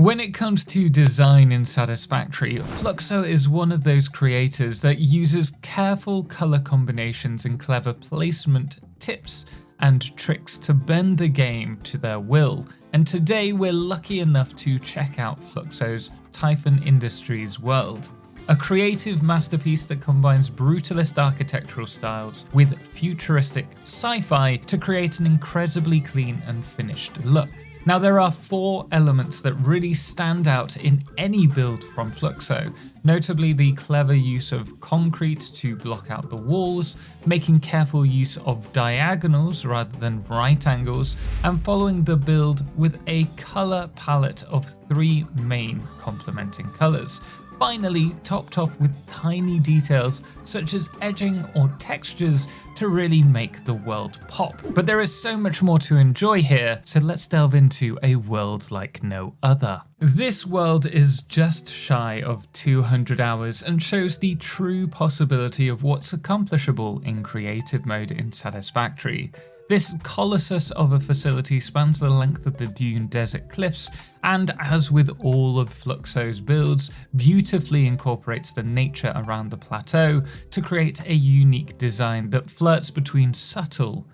When it comes to design in Satisfactory, Fluxo is one of those creators that uses careful color combinations and clever placement tips and tricks to bend the game to their will. And today we're lucky enough to check out Fluxo's Typhon Industries world. A creative masterpiece that combines brutalist architectural styles with futuristic sci-fi to create an incredibly clean and finished look. Now there are 4 elements that really stand out in any build from Fluxo, notably the clever use of concrete to block out the walls, making careful use of diagonals rather than right angles, and following the build with a colour palette of 3 main complementing colours. Finally, topped off with tiny details such as edging or textures to really make the world pop. But there is so much more to enjoy here, so let's delve into a world like no other. This world is just shy of 200 hours and shows the true possibility of what's accomplishable in creative mode in Satisfactory. This colossus of a facility spans the length of the Dune Desert cliffs, and as with all of Fluxo's builds, beautifully incorporates the nature around the plateau to create a unique design that flirts between subtle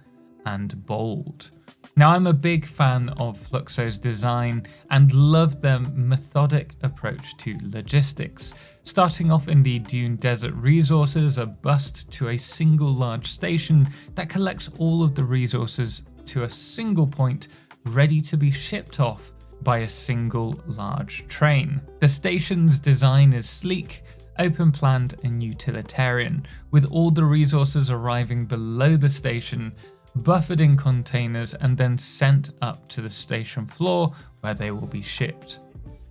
and bold. Now, I'm a big fan of Fluxo's design and love their methodic approach to logistics. Starting off in the Dune Desert resources, a bust to a single large station that collects all of the resources to a single point, ready to be shipped off by a single large train. The station's design is sleek, open-planned and utilitarian, with all the resources arriving below the station, buffered in containers and then sent up to the station floor where they will be shipped.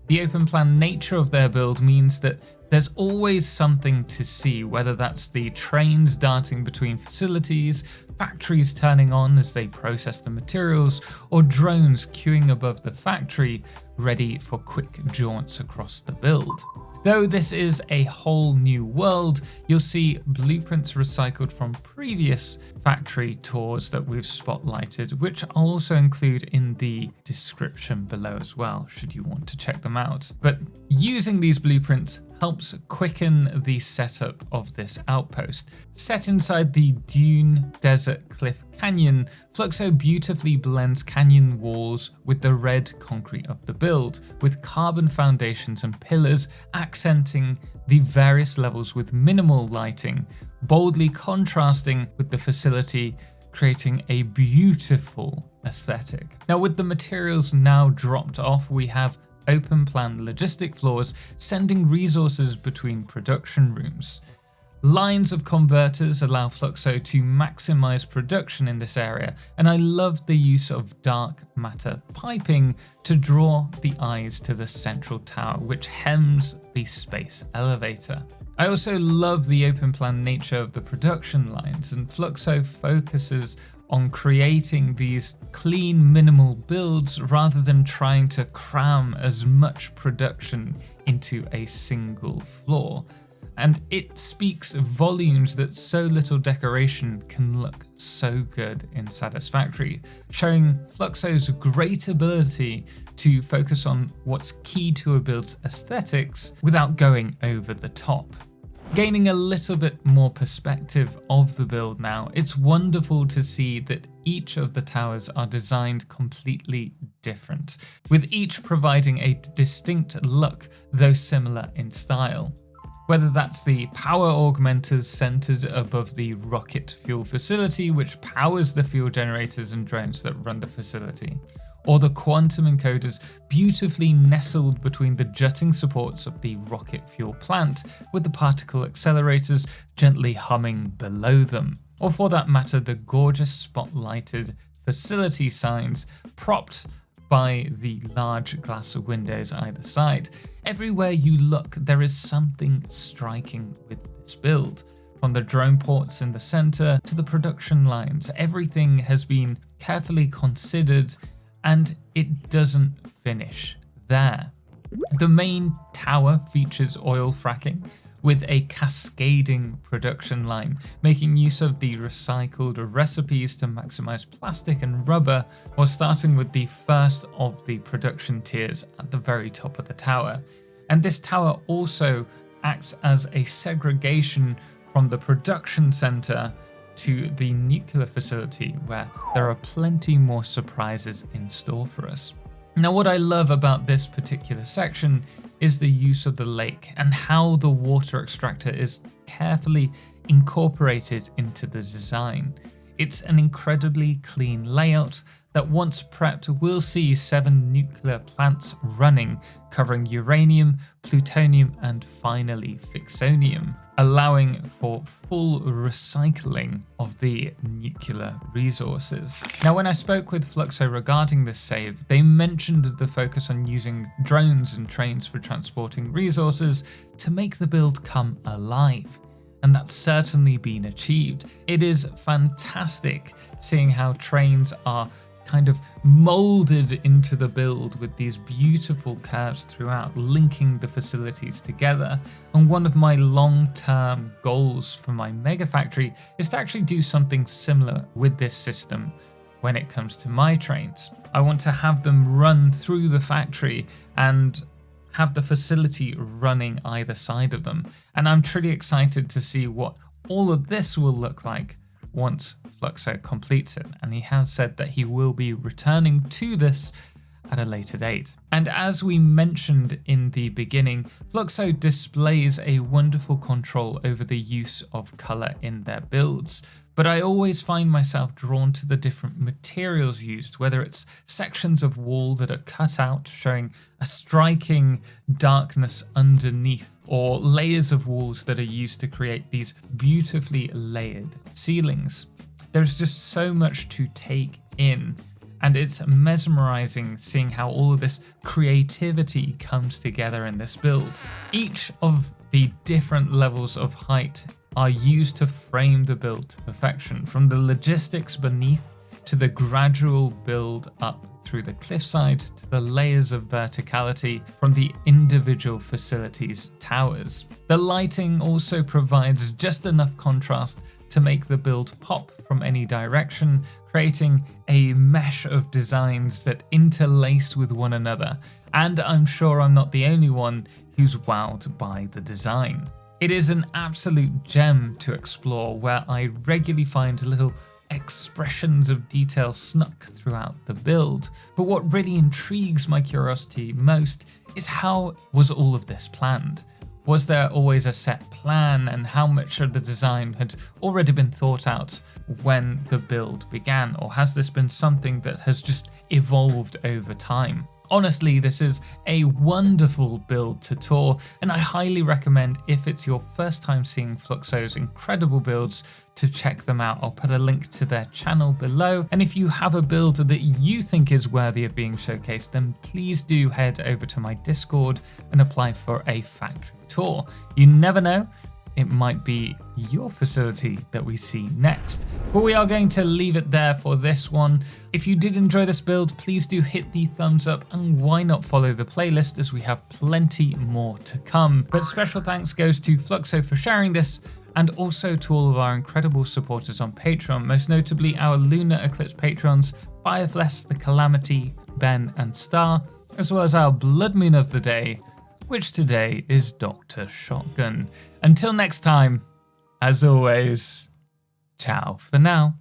The open plan nature of their build means that there's always something to see, whether that's the trains darting between facilities, factories turning on as they process the materials, or drones queuing above the factory, ready for quick jaunts across the build. Though this is a whole new world, you'll see blueprints recycled from previous factory tours that we've spotlighted, which I'll also include in the description below as well, should you want to check them out. But using these blueprints helps quicken the setup of this outpost. Set inside the Dune Desert Cliff Canyon, Fluxo beautifully blends canyon walls with the red concrete of the build, with carbon foundations and pillars accenting the various levels with minimal lighting, boldly contrasting with the facility, creating a beautiful aesthetic. Now, with the materials now dropped off, we have open plan logistic floors sending resources between production rooms. Lines of converters allow Fluxo to maximize production in this area, and I love the use of dark matter piping to draw the eyes to the central tower, which hems the space elevator. I also love the open plan nature of the production lines, and Fluxo focuses on creating these clean, minimal builds rather than trying to cram as much production into a single floor. And it speaks volumes that so little decoration can look so good in Satisfactory, showing Fluxo's great ability to focus on what's key to a build's aesthetics without going over the top. Gaining a little bit more perspective of the build now, it's wonderful to see that each of the towers are designed completely different, with each providing a distinct look, though similar in style. Whether that's the power augmenters centered above the rocket fuel facility, which powers the fuel generators and drones that run the facility, or the quantum encoders beautifully nestled between the jutting supports of the rocket fuel plant, with the particle accelerators gently humming below them, or for that matter the gorgeous spotlighted facility signs propped by the large glass windows either side. Everywhere you look, there is something striking with this build. From the drone ports in the center to the production lines, everything has been carefully considered, and it doesn't finish there. The main tower features oil fracking, with a cascading production line, making use of the recycled recipes to maximize plastic and rubber, while starting with the first of the production tiers at the very top of the tower. And this tower also acts as a segregation from the production center to the nuclear facility, where there are plenty more surprises in store for us. Now, what I love about this particular section is the use of the lake and how the water extractor is carefully incorporated into the design. It's an incredibly clean layout that once prepped will see 7 nuclear plants running, covering uranium, plutonium, and finally fixonium, allowing for full recycling of the nuclear resources. Now, when I spoke with Fluxo regarding this save, they mentioned the focus on using drones and trains for transporting resources to make the build come alive. And that's certainly been achieved. It is fantastic seeing how trains are kind of molded into the build with these beautiful curves throughout, linking the facilities together. And one of my long-term goals for my mega factory is to actually do something similar with this system when it comes to my trains. I want to have them run through the factory and have the facility running either side of them. And I'm truly excited to see what all of this will look like once Fluxo completes it, and he has said that he will be returning to this at a later date. And as we mentioned in the beginning, Fluxo displays a wonderful control over the use of color in their builds, but I always find myself drawn to the different materials used, whether it's sections of wall that are cut out showing a striking darkness underneath, or layers of walls that are used to create these beautifully layered ceilings. There's just so much to take in, and it's mesmerizing seeing how all of this creativity comes together in this build. Each of the different levels of height are used to frame the build to perfection, from the logistics beneath to the gradual build up through the cliffside to the layers of verticality from the individual facilities' towers. The lighting also provides just enough contrast to make the build pop from any direction, creating a mesh of designs that interlace with one another. And I'm sure I'm not the only one who's wowed by the design. It is an absolute gem to explore, where I regularly find little expressions of detail snuck throughout the build. But what really intrigues my curiosity most is how was all of this planned? Was there always a set plan, and how much of the design had already been thought out when the build began? Or has this been something that has just evolved over time? Honestly, this is a wonderful build to tour, and I highly recommend, if it's your first time seeing Fluxo's incredible builds, to check them out. I'll put a link to their channel below, and if you have a build that you think is worthy of being showcased, then please do head over to my Discord and apply for a factory tour. You never know, it might be your facility that we see next. But we are going to leave it there for this one. If you did enjoy this build, please do hit the thumbs up, and why not follow the playlist, as we have plenty more to come. But special thanks goes to Fluxo for sharing this, and also to all of our incredible supporters on Patreon, most notably our Lunar Eclipse patrons, Firefless, The Calamity, Ben and Star, as well as our Blood Moon of the day, which today is Dr. Shotgun. Until next time, as always, ciao for now.